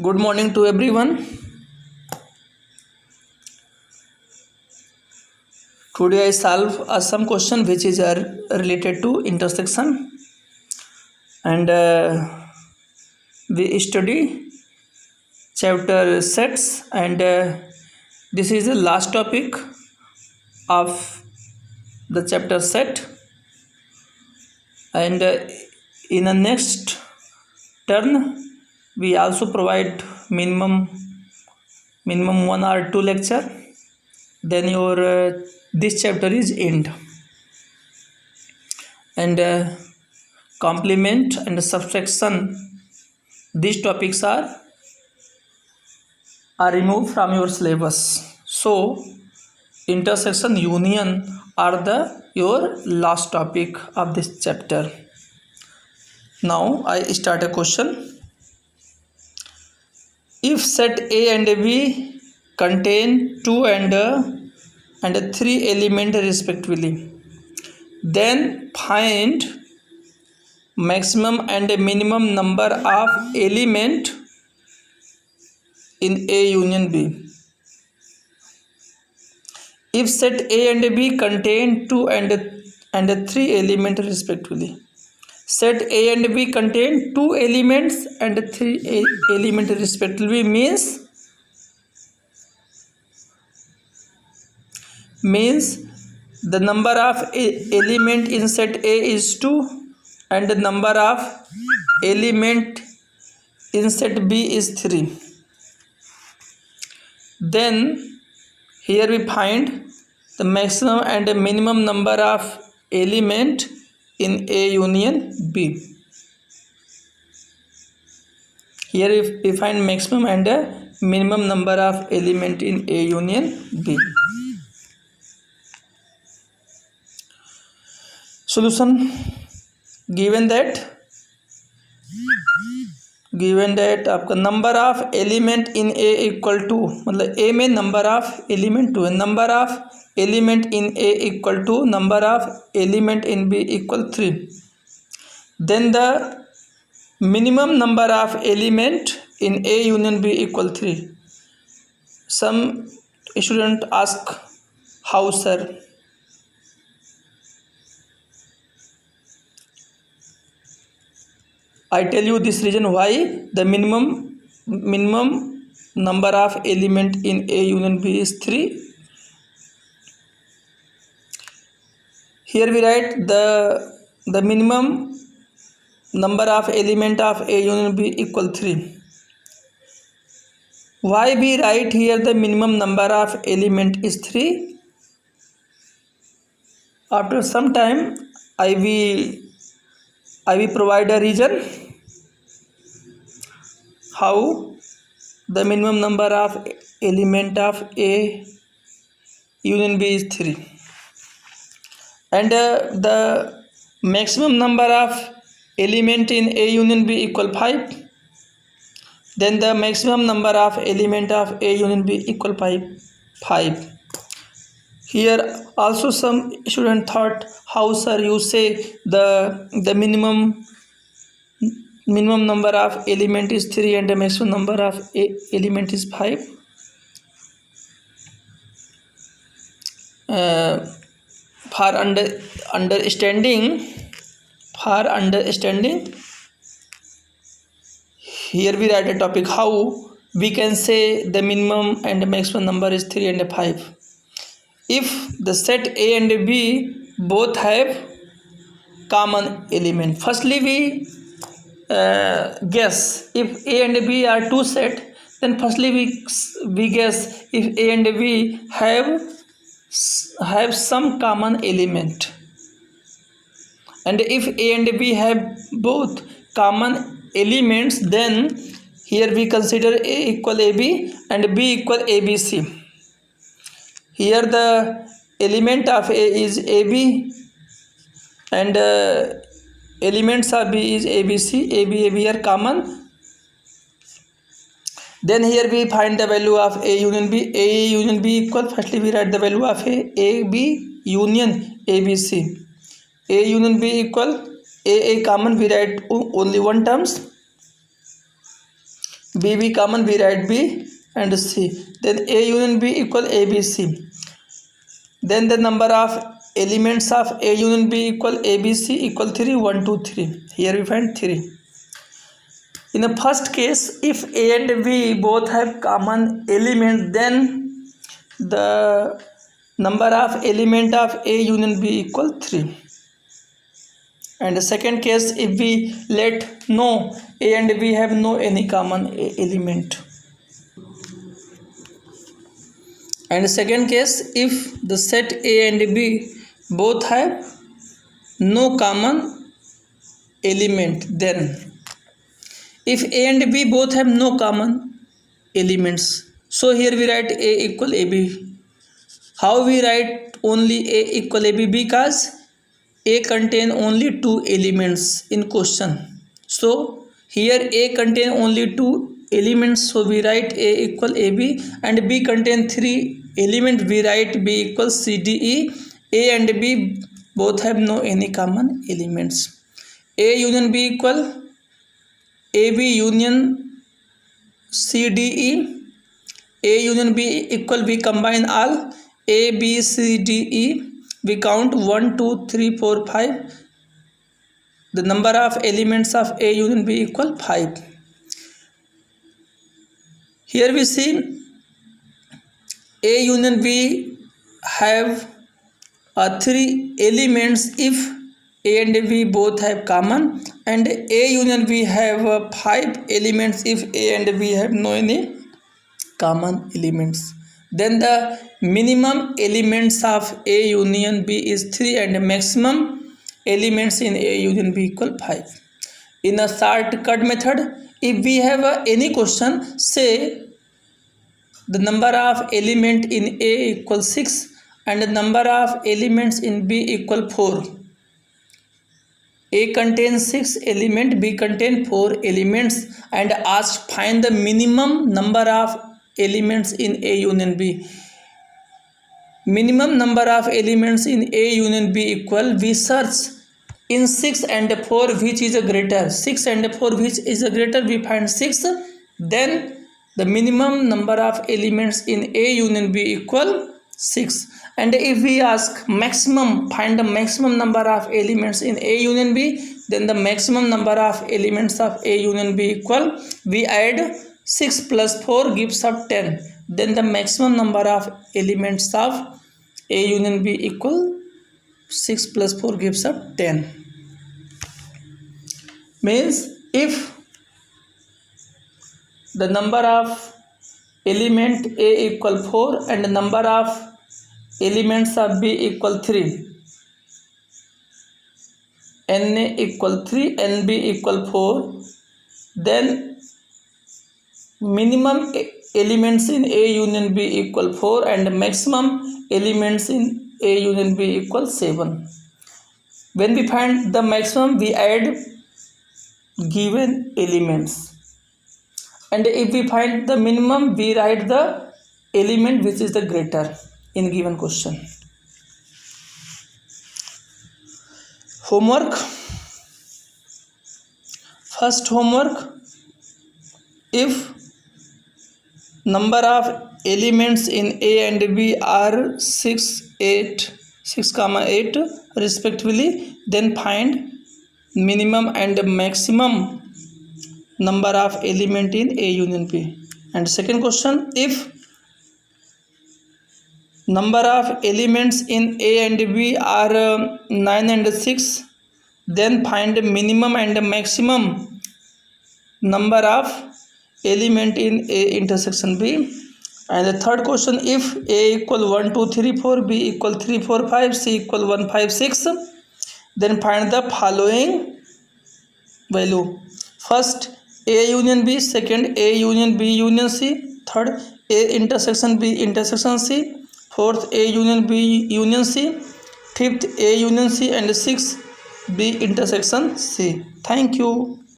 Good morning to everyone. Today I solve some question which is related to intersection, and we study chapter sets, and this is the last topic of the chapter set, and in the next turn we also provide minimum one or two lecture, then your this chapter is end, and complement and subtraction, these topics are removed from your syllabus. So intersection union are the your last topic of this chapter. Now I start a question. If set A and B contain 2 and 3 elements respectively, then find maximum and minimum number of element in A union B. If set A and B contain 2 and 3 elements respectively, set A and B contain 2 elements and 3 elements respectively means the number of element in set A is 2 and the number of element in set B is 3. Then here we find the maximum and the minimum number of element in A union B. Here we find maximum and minimum number of element in A union B. Solution. Given that आपका number of element in A equal to, मतलब A में number of element 2 है, number of element in A equal to number of element in B equal 3, then the minimum number of element in A union B equal 3. Some student ask how sir. I tell you this reason why the minimum number of element in A union B is 3. Here we write the minimum number of element of A union B equal 3. Why we write here the minimum number of element is 3? After some time I will provide a reason how the minimum number of element of A union B is 3, and the maximum number of element in A union B equal 5, then the maximum number of element of A union B equal 5. Here also some student thought, how sir you say the minimum number of element is 3 and the maximum number of element is 5. For understanding, here we write a topic how we can say the minimum and the maximum number is 3 and 5. If the set A and B both have common element, firstly we guess if A and B are two set, then firstly we guess if A and B have some common element, and if A and B have both common elements, then here we consider A equal AB and B equal ABC. Here the element of A is AB and elements of B is ABC. AB are common. Then here we find the value of A union B. A union B equal, firstly we write the value of AB union ABC. A union B equal A common, we write only one terms. B common, we write B and C. Then A union B equal A, B, C. Then the number of elements of A union B equal A, B, C equal 3, 1, 2, 3. Here we find 3. In the first case, if A and B both have common element, then the number of element of A union B equal 3. And the second case, if we let know A and B have no any common element. And the second case, if the set A and B both have no common element, then if A and B both have no common elements, so here we write A equal AB. How we write only A equal AB? Because A contain only 2 elements in question. So here A contain only 2 elements, so we write A equal AB, and B contain 3 elements, we write B equal CDE. A and B both have no any common elements. A union B equal AB union CDE. A union B equal, we combine all A, B, C, D, E. We count 1, 2, 3, 4, 5. The number of elements of A union B equal 5. Here we see A union B have 3 elements if A and B both have common, and A union B have 5 elements if A and B have no any common elements. Then the minimum elements of A union B is 3 and maximum elements in A union B equal 5. In a shortcut method, if we have any question, say the number of element in A equal 6 and the number of elements in B equal 4. A contains 6 elements, B contains 4 elements, and ask find the minimum number of elements in A union B. Minimum number of elements in A union B equal, we search in 6 and 4 which is a greater. 6 and 4 which is a greater, we find 6. Then the minimum number of elements in A union B equal 6. And if we ask maximum, find the maximum number of elements in A union B, then the maximum number of elements of A union B equal, we add 6 plus 4 gives up 10. Then the maximum number of elements of A union B equal 6 plus 4 gives up 10. Means if the number of element A equal 4 and the number of elements of B equal 3, Na equal 3, Nb equal 4, then minimum elements in A union B equal 4 and maximum elements in A union B equal 7. When we find the maximum, we add given elements, and if we find the minimum, we write the element which is the greater in given question. Homework. First homework, if number of elements in A and B are 6, 8 respectively, then find minimum and maximum number of element in A union B. And second question, if number of elements in A and B are 9 and 6, then find minimum and maximum number of element in A intersection B. And the third question, if A equal 1, 2, 3, 4, B equal 3, 4, 5, C equal 1, 5, 6, then find the following value. First A union B, second A union B union C, third A intersection B intersection C, fourth A union B union C, fifth A union C, and sixth B intersection C. Thank you.